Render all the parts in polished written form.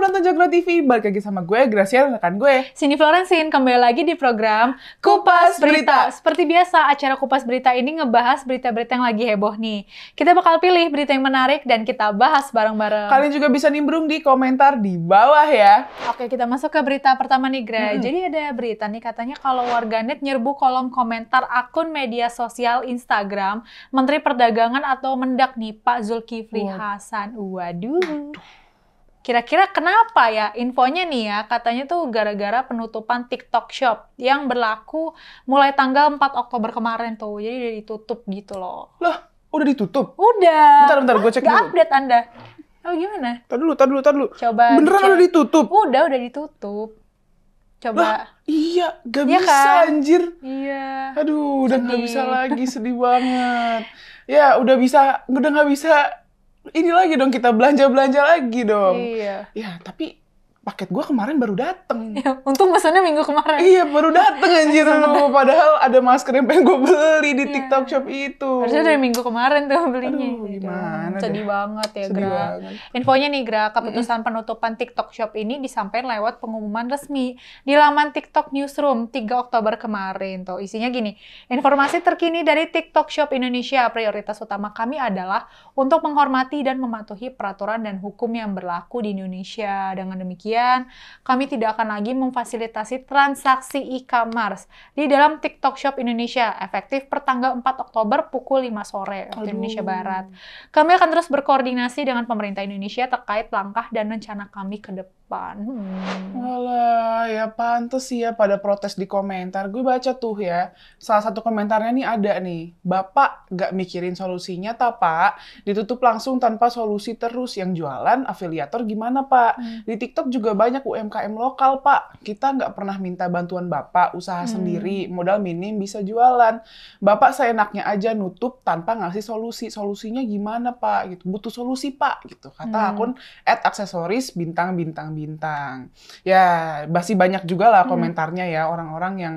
penonton Joglo TV, balik lagi sama gue, Gracia, rekan gue. Sini Florencin, kembali lagi di program Kupas Berita. Seperti biasa, acara Kupas Berita ini ngebahas berita-berita yang lagi heboh nih. Kita bakal pilih berita yang menarik dan kita bahas bareng-bareng. Kalian juga bisa nimbrung di komentar di bawah ya. Oke, kita masuk ke berita pertama nih, Gra. Jadi ada berita nih, katanya kalau warganet nyerbu kolom komentar akun media sosial Instagram Menteri Perdagangan atau Mendak nih, Pak Zulkifli Hasan. Waduh. Kira-kira kenapa ya? Infonya nih ya, katanya tuh gara-gara penutupan TikTok Shop yang berlaku mulai tanggal 4 Oktober kemarin tuh. Jadi udah ditutup gitu loh. Lah, udah ditutup? Udah. Bentar, gue cek dulu. Gak update Anda. Oh gimana? Tar dulu. Coba beneran udah ditutup? Udah ditutup. Coba. Lah, iya, gak Iya bisa kan? anjir. Iya. Aduh, udah gak Sedih. bisa lagi, sedih banget. Ya, udah gak bisa. Ini lagi dong, kita belanja-belanja lagi dong. Iya. Ya, tapi paket gue kemarin baru dateng. Ya, untung pesannya minggu kemarin. Iya, baru dateng anjir. Padahal ada masker yang pengen gue beli di Iya. TikTok Shop itu. Harusnya dari minggu kemarin tuh belinya. Aduh, gimana Sedih deh. banget ya, Sedih Gra. banget. Infonya nih, Gra, keputusan penutupan TikTok Shop ini disampaikan lewat pengumuman resmi di laman TikTok Newsroom 3 Oktober kemarin. Tuh, isinya gini, informasi terkini dari TikTok Shop Indonesia, prioritas utama kami adalah untuk menghormati dan mematuhi peraturan dan hukum yang berlaku di Indonesia. Dengan demikian, kami tidak akan lagi memfasilitasi transaksi e-commerce di dalam TikTok Shop Indonesia, efektif pertanggal 4 Oktober pukul 5 sore waktu Indonesia Barat. Kami akan terus berkoordinasi dengan pemerintah Indonesia terkait langkah dan rencana kami ke depan. Walah, ya pantes sih ya pada protes di komentar. Gue baca tuh ya, salah satu komentarnya nih ada nih, Bapak gak mikirin solusinya tak Pak? Ditutup langsung tanpa solusi terus. Yang jualan afiliator gimana Pak? Di TikTok juga banyak UMKM lokal Pak. Kita nggak pernah minta bantuan Bapak, usaha sendiri, modal minim bisa jualan. Bapak seenaknya aja nutup tanpa ngasih solusi. Solusinya gimana Pak? Gitu. Butuh solusi Pak. Gitu. Kata akun @aksesoris bintang. Ya, masih banyak juga lah komentarnya ya, orang-orang yang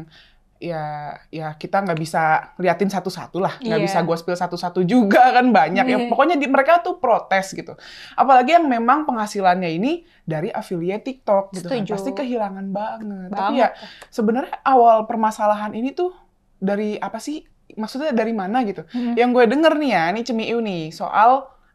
ya kita nggak bisa liatin satu-satu lah, nggak bisa gue spill satu-satu juga kan banyak ya. Pokoknya mereka tuh protes gitu. Apalagi yang memang penghasilannya ini dari affiliate TikTok gitu kan, pasti kehilangan banget. Tapi ya sebenarnya awal permasalahan ini tuh dari apa sih? Maksudnya dari mana gitu? Yang gue denger nih ya, ini Cemiu nih,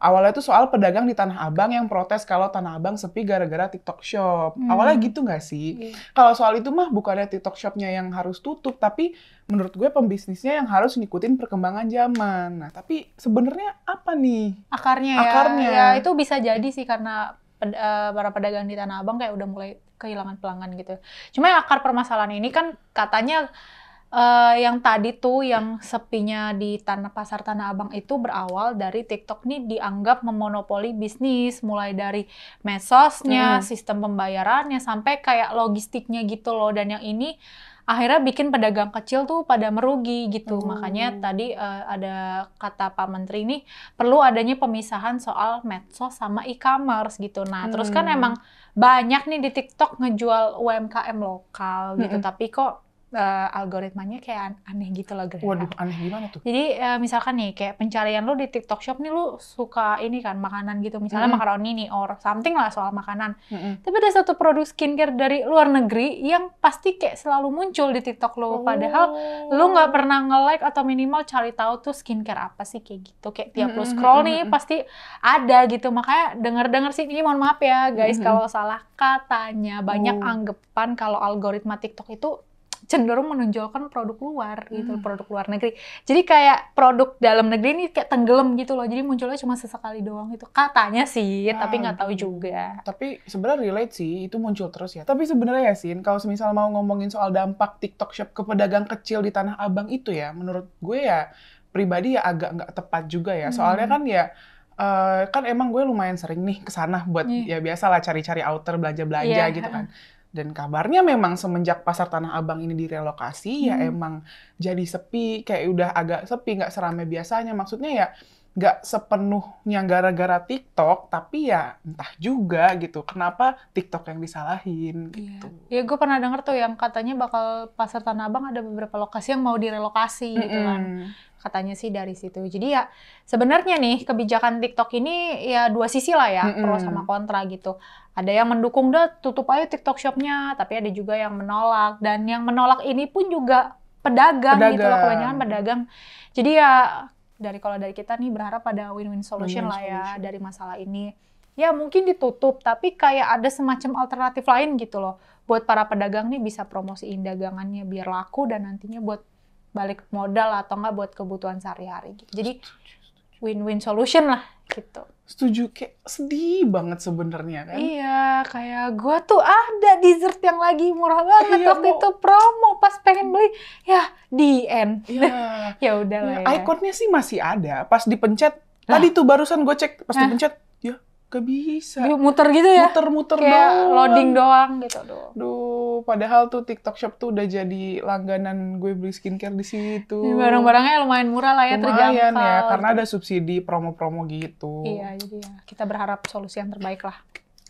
awalnya tuh soal pedagang di Tanah Abang yang protes kalau Tanah Abang sepi gara-gara TikTok Shop. Awalnya gitu nggak sih? Kalau soal itu mah bukannya TikTok Shop-nya yang harus tutup, tapi menurut gue pembisnisnya yang harus ngikutin perkembangan zaman. Nah, tapi sebenarnya apa nih? Akarnya. Ya itu bisa jadi sih karena para pedagang di Tanah Abang kayak udah mulai kehilangan pelanggan gitu. Cuma yang akar permasalahan ini kan katanya yang tadi tuh yang sepinya di pasar Tanah Abang itu berawal dari TikTok nih dianggap memonopoli bisnis, mulai dari medsosnya, sistem pembayarannya, sampai kayak logistiknya gitu loh. Dan yang ini akhirnya bikin pedagang kecil tuh pada merugi gitu. Makanya tadi ada kata Pak Menteri nih, perlu adanya pemisahan soal medsos sama e-commerce gitu. Nah, terus kan emang banyak nih di TikTok ngejual UMKM lokal gitu, tapi kok algoritmanya kayak aneh gitu loh, Gra. Waduh, aneh gimana tuh? Jadi misalkan nih kayak pencarian lu di TikTok Shop nih lu suka ini kan makanan gitu, misalnya makaroni nih or something lah soal makanan. Tapi ada satu produk skincare dari luar negeri yang pasti kayak selalu muncul di TikTok lu, padahal lu nggak pernah nge-like atau minimal cari tahu tuh skincare apa sih kayak gitu. Kayak tiap lu scroll nih pasti ada gitu. Makanya denger sih, ini mohon maaf ya guys kalau salah katanya, banyak anggapan kalau algoritma TikTok itu cenderung menonjolkan produk luar gitu, produk luar negeri. Jadi kayak produk dalam negeri ini kayak tenggelam gitu loh. Jadi munculnya cuma sesekali doang gitu. Katanya sih, tapi nggak tahu juga. Tapi sebenarnya relate sih, itu muncul terus ya. Tapi sebenarnya ya Sin, kalau misal mau ngomongin soal dampak TikTok Shop ke pedagang kecil di Tanah Abang itu ya, menurut gue ya pribadi ya agak nggak tepat juga ya. Soalnya kan ya kan emang gue lumayan sering nih kesana buat ya biasalah cari-cari outer belanja-belanja gitu kan. Dan kabarnya memang semenjak pasar Tanah Abang ini direlokasi ya emang jadi sepi, kayak udah agak sepi, nggak seramai biasanya. Maksudnya ya nggak sepenuhnya gara-gara TikTok, tapi ya entah juga gitu, kenapa TikTok yang disalahin gitu. Iya, gue pernah denger tuh yang katanya bakal pasar Tanah Abang ada beberapa lokasi yang mau direlokasi gitu kan. Katanya sih dari situ. Jadi ya sebenarnya nih kebijakan TikTok ini ya dua sisi lah ya, pro sama kontra gitu. Ada yang mendukung tutup aja TikTok shop-nya, tapi ada juga yang menolak. Dan yang menolak ini pun juga pedagang. Gitu loh, kebanyakan pedagang. Jadi ya kalau dari kita nih berharap ada win-win solution lah ya dari masalah ini. Ya mungkin ditutup, tapi kayak ada semacam alternatif lain gitu loh. Buat para pedagang nih bisa promosiin dagangannya biar laku dan nantinya buat balik modal atau enggak buat kebutuhan sehari-hari gitu. Jadi win-win solution lah gitu. Setuju, kayak sedih banget sebenarnya kan. Iya, kayak gue tuh ada dessert yang lagi murah banget waktu itu promo, pas pengen beli ya di end. Ya udah lah ya. Ikonnya sih masih ada, pas dipencet tadi tuh barusan gue cek pas dipencet ya gak bisa. Muter gitu ya? Muter-muter kayak doang. Loading doang gitu. Duh, padahal tuh TikTok Shop tuh udah jadi langganan gue beli skincare di situ. Barang-barangnya lumayan murah lah ya, terjangkau. Lumayan ya, karena ada subsidi promo-promo gitu. Iya, jadi ya kita berharap solusi yang terbaik lah.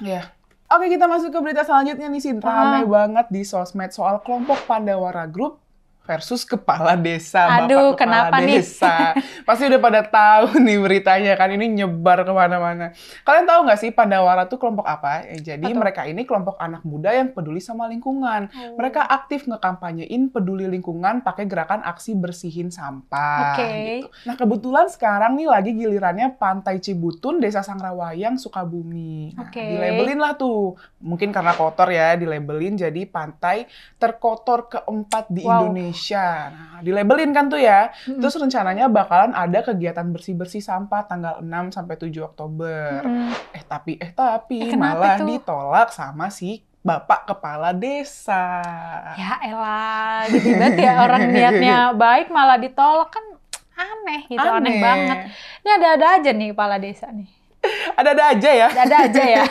Iya. Oke, kita masuk ke berita selanjutnya nih, Sin. Ramai banget di sosmed soal kelompok Pandawara Group versus kepala desa, Aduh, bapak kepala kenapa desa. Pasti udah pada tahu nih beritanya kan, ini nyebar kemana-mana. Kalian tahu nggak sih Pandawara tuh kelompok apa? Jadi mereka ini kelompok anak muda yang peduli sama lingkungan. Mereka aktif ngekampanyein peduli lingkungan pakai gerakan aksi bersihin sampah. Gitu. Nah kebetulan sekarang nih lagi gilirannya Pantai Cibutun, Desa Sangrawayang, Sukabumi. Nah, dilabelin lah tuh, mungkin karena kotor ya, dilabelin jadi pantai terkotor keempat di Indonesia. Nah, dilabelin kan tuh ya. Terus rencananya bakalan ada kegiatan bersih-bersih sampah tanggal 6 sampai 7 Oktober. Tapi malah ditolak sama si Bapak Kepala Desa. Ya elah, gitu banget ya, orang niatnya baik malah ditolak, kan aneh gitu, aneh banget. Ini ada-ada aja nih Kepala Desa nih. Ada-ada aja ya? Ada aja ya.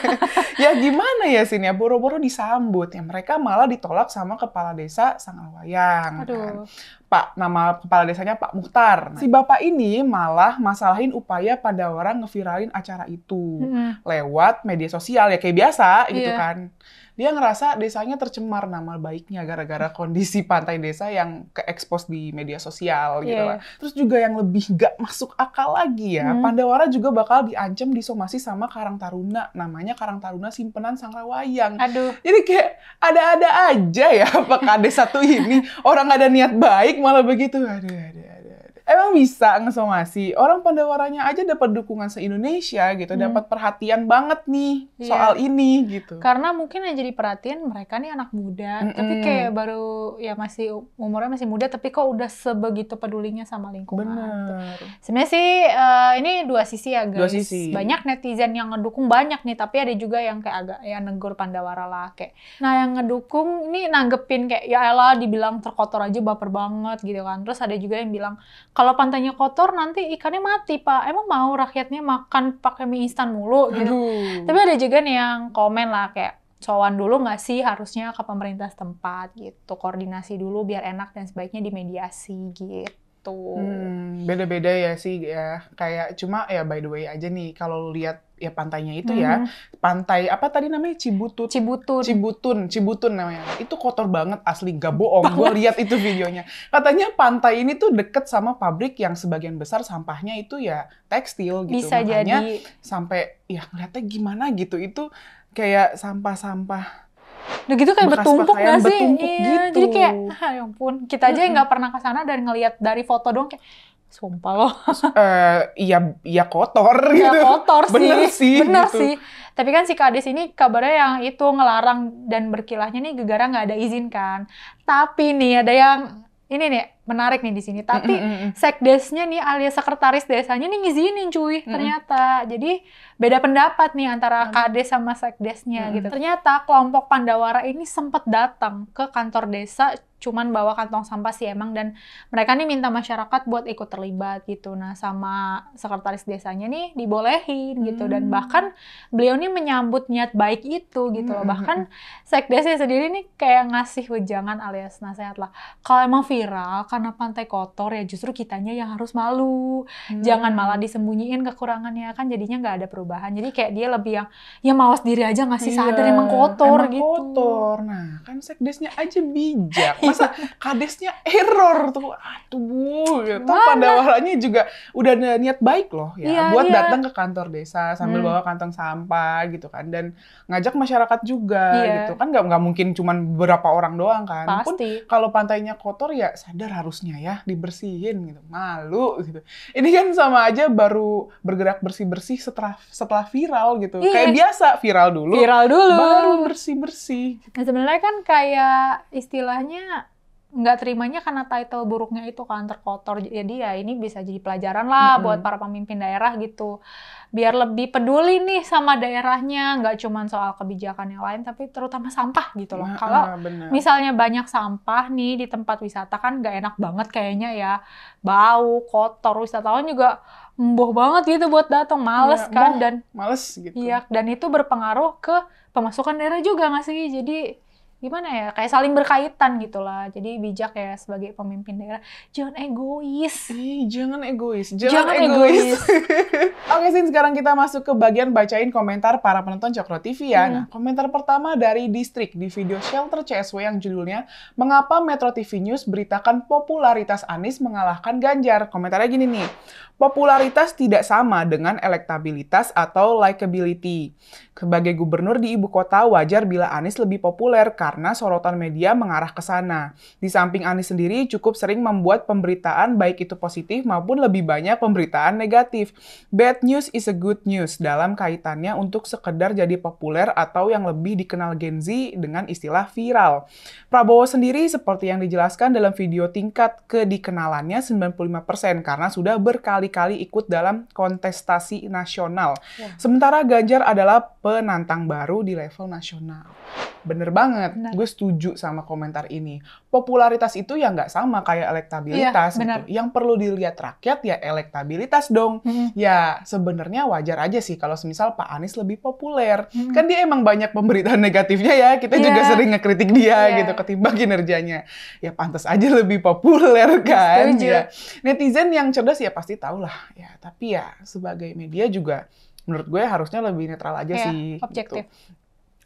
Ya gimana ya Sin ya, boro-boro disambut. Ya mereka malah ditolak sama Kepala Desa Sangrawayang. Aduh. Kan? Nama Kepala Desanya Pak Mukhtar. Si Bapak ini malah masalahin upaya Pandawara ngeviralin acara itu. Lewat media sosial ya kayak biasa gitu kan. Dia ngerasa desanya tercemar nama baiknya gara-gara kondisi pantai desa yang ke-expose di media sosial gitu lah. Terus juga yang lebih gak masuk akal lagi ya, Pandawara juga bakal diancam disomasi sama Karang Taruna, namanya Karang Taruna Simpenan Sangrawayang. Aduh. Jadi kayak ada-ada aja ya apakah desa satu ini orang gak ada niat baik malah begitu. Aduh. Emang bisa ngesomasi, orang Pandawaranya aja dapat dukungan se-Indonesia gitu, dapat perhatian banget nih soal ini gitu. Karena mungkin yang jadi perhatian mereka nih anak muda, tapi kayak baru ya masih umurnya masih muda, tapi kok udah sebegitu pedulinya sama lingkungan. Bener. Sebenarnya sih ini dua sisi ya guys. Dua sisi. Banyak netizen yang ngedukung banyak nih, tapi ada juga yang kayak agak ya negur Pandawara lah kayak. Nah yang ngedukung ini nanggepin kayak ya elah dibilang terkotor aja baper banget gitu kan. Terus ada juga yang bilang kalau pantainya kotor nanti ikannya mati Pak. Emang mau rakyatnya makan pakai mie instan mulu gitu. Tapi ada juga nih yang komen lah kayak sowan dulu nggak sih harusnya ke pemerintah setempat gitu. Koordinasi dulu biar enak dan sebaiknya dimediasi gitu. Beda-beda ya sih ya. Kayak cuma ya by the way aja nih kalau lihat ya pantainya itu ya, pantai apa tadi namanya Cibutun namanya. Itu kotor banget asli, gak bohong. Gue lihat itu videonya. Katanya pantai ini tuh deket sama pabrik yang sebagian besar sampahnya itu ya tekstil gitu. Bisa makanya jadi sampai ya ngeliatnya gimana gitu. Itu kayak sampah-sampah. Udah gitu kayak bertumpuk nggak sih? Gitu. Jadi kayak, ya ampun, kita aja yang nggak pernah ke sana dan ngelihat dari foto doang kayak, sumpah loh. Iya kotor gitu. Ya kotor sih. Bener gitu. sih. Tapi kan si Kades ini kabarnya yang itu ngelarang dan berkilahnya nih gara-gara nggak ada izin kan. Tapi nih ada yang ini nih menarik nih di sini. Tapi sekdesnya nih alias sekretaris desanya nih ngizinin cuy ternyata. Jadi beda pendapat nih antara Kades sama Sekdesnya gitu. Ternyata kelompok Pandawara ini sempat datang ke kantor desa cuman bawa kantong sampah sih emang, dan mereka nih minta masyarakat buat ikut terlibat gitu. Nah, sama sekretaris desanya nih dibolehin gitu, dan bahkan beliau nih menyambut niat baik itu gitu loh. Bahkan Sekdesnya sendiri nih kayak ngasih wejangan alias nasihat lah. Kalau emang viral karena pantai kotor ya justru kitanya yang harus malu. Jangan malah disembunyiin kekurangannya, kan jadinya nggak ada perubahan. Jadi kayak dia lebih yang ya mawas diri aja nggak sih, sadar emang kotor gitu. Kotor. Nah, kan Sekdesnya aja bijak. Masa Kadesnya error tuh, aduh, gitu. Pandawaranya juga udah niat baik loh ya, buat datang ke kantor desa sambil bawa kantong sampah gitu kan, dan ngajak masyarakat juga gitu kan, nggak mungkin cuman beberapa orang doang kan. Pasti. Pun kalau pantainya kotor ya sadar harusnya ya dibersihin gitu, malu gitu. Ini kan sama aja baru bergerak bersih-bersih setelah viral gitu, kayak biasa viral dulu, baru bersih-bersih. Nah, sebenarnya kan kayak istilahnya nggak terimanya karena title buruknya itu kan terkotor. Jadi ya ini bisa jadi pelajaran lah buat para pemimpin daerah gitu. Biar lebih peduli nih sama daerahnya, nggak cuma soal kebijakan yang lain, tapi terutama sampah gitu loh. Kalau misalnya banyak sampah nih di tempat wisata kan nggak enak banget kayaknya ya. Bau, kotor, wisatawan juga emboh banget gitu buat datang, males kan. Dan males gitu. Iya, dan itu berpengaruh ke pemasukan daerah juga nggak sih? Jadi gimana ya, kayak saling berkaitan gitu lah. Jadi bijak ya sebagai pemimpin daerah, jangan egois. Jangan egois. Oke, Sin, sekarang kita masuk ke bagian bacain komentar para penonton Cokro TV ya. Nah, komentar pertama dari Distrik di video Shelter CSW yang judulnya Mengapa Metro TV News beritakan popularitas Anies mengalahkan Ganjar. Komentarnya gini nih, popularitas tidak sama dengan elektabilitas atau likability. Sebagai gubernur di ibu kota, wajar bila Anies lebih populer karena sorotan media mengarah ke sana. Di samping Anies sendiri cukup sering membuat pemberitaan baik itu positif maupun lebih banyak pemberitaan negatif. Bad news is a good news dalam kaitannya untuk sekedar jadi populer atau yang lebih dikenal Gen Z dengan istilah viral. Prabowo sendiri seperti yang dijelaskan dalam video tingkat kedikenalannya 95% karena sudah berkali-kali ikut dalam kontestasi nasional. Sementara Ganjar adalah penantang baru di level nasional. Bener banget, gue setuju sama komentar ini. Popularitas itu ya nggak sama kayak elektabilitas gitu. Yang perlu dilihat rakyat ya elektabilitas dong. Ya sebenarnya wajar aja sih kalau semisal Pak Anies lebih populer. Kan dia emang banyak pemberitaan negatifnya ya, kita juga sering ngekritik dia gitu ketimbang kinerjanya. Ya pantas aja lebih populer kan. Ya. Netizen yang cerdas ya pasti tahu lah. Ya, tapi ya sebagai media juga menurut gue harusnya lebih netral aja sih. Objektif. Gitu.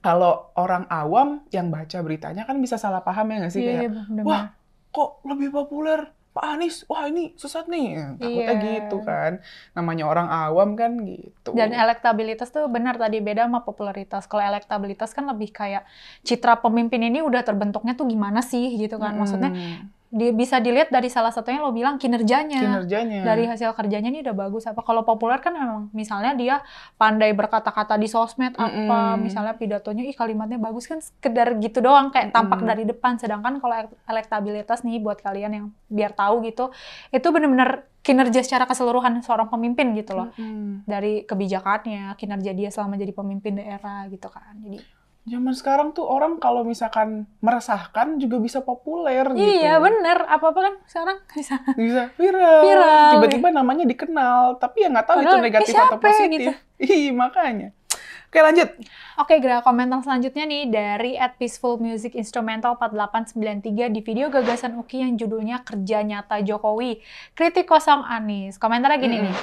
Kalau orang awam yang baca beritanya kan bisa salah paham ya nggak sih? Kayak, wah kok lebih populer Pak Anies? Wah ini sesat nih. Takutnya gitu kan. Namanya orang awam kan gitu. Dan elektabilitas tuh benar tadi beda sama popularitas. Kalau elektabilitas kan lebih kayak citra pemimpin ini udah terbentuknya tuh gimana sih gitu kan. Maksudnya bisa dilihat dari salah satunya lo bilang kinerjanya. Dari hasil kerjanya nih udah bagus apa. Kalau populer kan memang misalnya dia pandai berkata-kata di sosmed apa, misalnya pidatonya kalimatnya bagus kan sekedar gitu doang kayak tampak dari depan. Sedangkan kalau elektabilitas nih buat kalian yang biar tahu gitu, itu benar-benar kinerja secara keseluruhan seorang pemimpin gitu loh. Dari kebijakannya, kinerja dia selama jadi pemimpin daerah gitu kan. Jadi zaman sekarang tuh orang kalau misalkan meresahkan juga bisa populer gitu. Iya bener, apa-apa kan sekarang bisa viral. Tiba-tiba namanya dikenal, tapi ya nggak tahu itu negatif atau positif. Gitu. Makanya. Oke lanjut. Oke, komentar selanjutnya nih dari @peacefulmusicinstrumental4893 di video gagasan Uki yang judulnya Kerja Nyata Jokowi. Kritik kosong Anies. Komentarnya gini nih.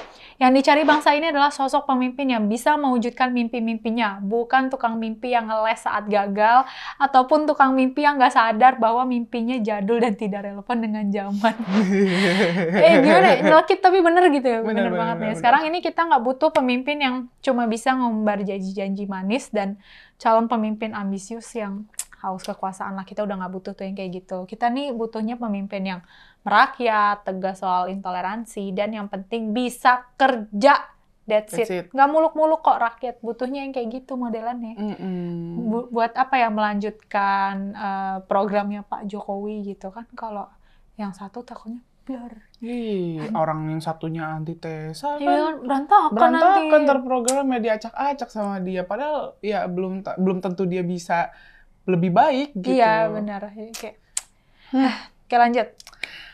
Yang dicari bangsa ini adalah sosok pemimpin yang bisa mewujudkan mimpi-mimpinya, bukan tukang mimpi yang ngeles saat gagal, ataupun tukang mimpi yang nggak sadar bahwa mimpinya jadul dan tidak relevan dengan zaman. Gimana? Nyelekit tapi bener gitu ya. Bener banget nih. Sekarang ini kita nggak butuh pemimpin yang cuma bisa ngumbar janji-janji manis dan calon pemimpin ambisius yang haus kekuasaan lah. Kita udah nggak butuh tuh yang kayak gitu. Kita nih butuhnya pemimpin yang merakyat, tegas soal intoleransi, dan yang penting bisa kerja. That's it. Nggak muluk-muluk kok rakyat. Butuhnya yang kayak gitu modelannya. Buat apa ya, melanjutkan programnya Pak Jokowi gitu kan. Kalau yang satu takutnya Orang yang satunya antitesa kan. Iya, berantakan nanti. Terprogramnya diacak-acak sama dia. Padahal ya belum tentu dia bisa lebih baik gitu. Iya, benar. Kayak, oke, lanjut.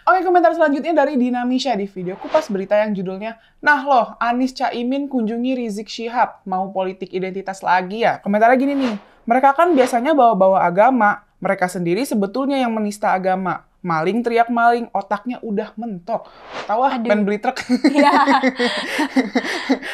Oke, komentar selanjutnya dari Dinamisha di video Kupas Berita yang judulnya, "Nah loh, Anies Caimin kunjungi Rizik Syihab, mau politik identitas lagi ya?" Komentarnya gini nih, "Mereka kan biasanya bawa-bawa agama, mereka sendiri sebetulnya yang menista agama. Maling teriak maling, otaknya udah mentok. Tahu ah, pengen beli truk." Iya.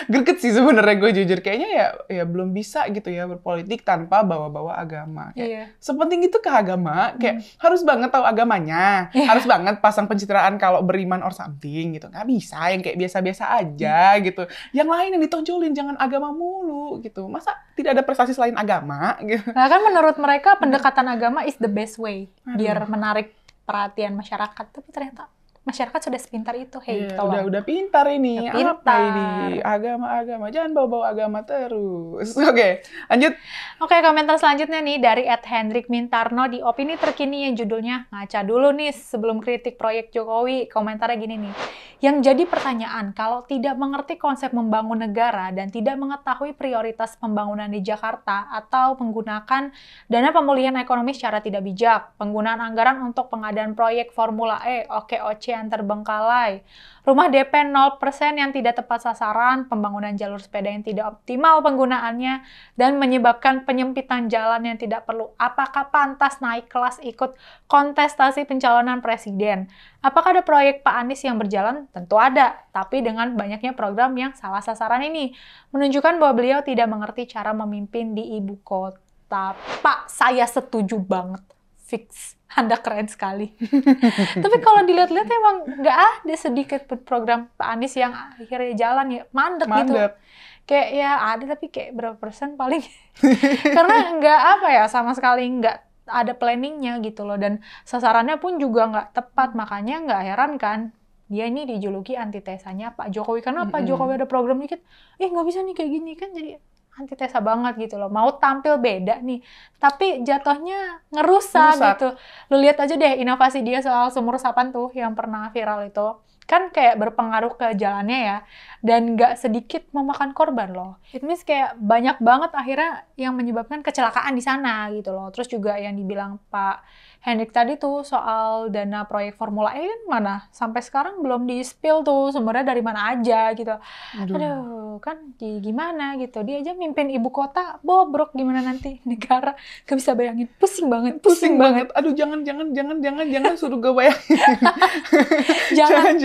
Greget sih sebenarnya, gue jujur. Kayaknya ya belum bisa gitu ya berpolitik tanpa bawa-bawa agama. Kayak, sepenting itu ke agama, kayak harus banget tahu agamanya. Harus banget pasang pencitraan kalau beriman or something gitu. Nggak bisa yang kayak biasa-biasa aja gitu. Yang lain yang ditonjolin, jangan agama mulu gitu. Masa tidak ada prestasi selain agama gitu. Nah kan menurut mereka pendekatan agama is the best way biar menarik perhatian masyarakat, tapi ternyata masyarakat sudah sepintar itu. Udah pintar ini. Apa ini? Agama, jangan bawa-bawa agama terus. Oke, lanjut. Oke, komentar selanjutnya nih dari @Hendrik Mintarno di opini terkini yang judulnya, "Ngaca dulu nih sebelum kritik proyek Jokowi." Komentarnya gini nih, "Yang jadi pertanyaan, kalau tidak mengerti konsep membangun negara dan tidak mengetahui prioritas pembangunan di Jakarta atau menggunakan dana pemulihan ekonomi secara tidak bijak, penggunaan anggaran untuk pengadaan proyek Formula E, oke-oce yang terbengkalai, rumah DP 0% yang tidak tepat sasaran, pembangunan jalur sepeda yang tidak optimal penggunaannya, dan menyebabkan penyempitan jalan yang tidak perlu. Apakah pantas naik kelas ikut kontestasi pencalonan presiden? Apakah ada proyek Pak Anies yang berjalan? Tentu ada, tapi dengan banyaknya program yang salah sasaran ini menunjukkan bahwa beliau tidak mengerti cara memimpin di ibu kota." Pak, saya setuju banget. Fix. Anda keren sekali. Tapi kalau dilihat-lihat emang nggak ada sedikit program Pak Anies yang akhirnya jalan ya. Mandek. Gitu. Kayak ya ada tapi kayak berapa persen paling. Karena nggak sama sekali nggak ada planningnya gitu loh. Dan sasarannya pun juga nggak tepat. Makanya nggak heran kan dia ini dijuluki antitesanya Pak Jokowi. Karena Pak Jokowi ada program dikit, nggak bisa nih kayak gini kan, jadi antitesa banget gitu loh. Mau tampil beda nih, tapi jatuhnya ngerusak. Gitu. Lu lihat aja deh inovasi dia soal sumur resapan tuh yang pernah viral itu. Kan kayak berpengaruh ke jalannya ya, dan nggak sedikit memakan korban loh. It means kayak banyak banget akhirnya yang menyebabkan kecelakaan di sana gitu loh. Terus juga yang dibilang Pak Hendrik tadi tuh soal dana proyek Formula E kan mana sampai sekarang belum di-spill tuh sumbernya dari mana aja gitu. Aduh, kan gimana gitu. Dia aja mimpin ibu kota bobrok, gimana nanti negara, gak bisa bayangin. Pusing banget. Aduh, jangan suruh gue bayangin. jangan,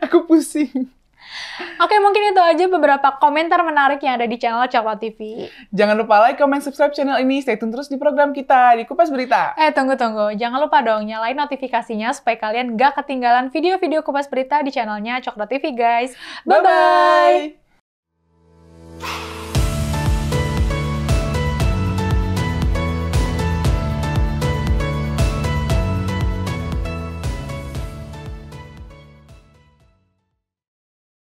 aku pusing. Oke, mungkin itu aja beberapa komentar menarik yang ada di channel Coklat TV. Jangan lupa like, comment, subscribe channel ini. Stay tune terus di program kita di Kupas Berita. Tunggu. Jangan lupa dong nyalain notifikasinya supaya kalian gak ketinggalan video-video Kupas Berita di channelnya Coklat TV, guys. Bye-bye!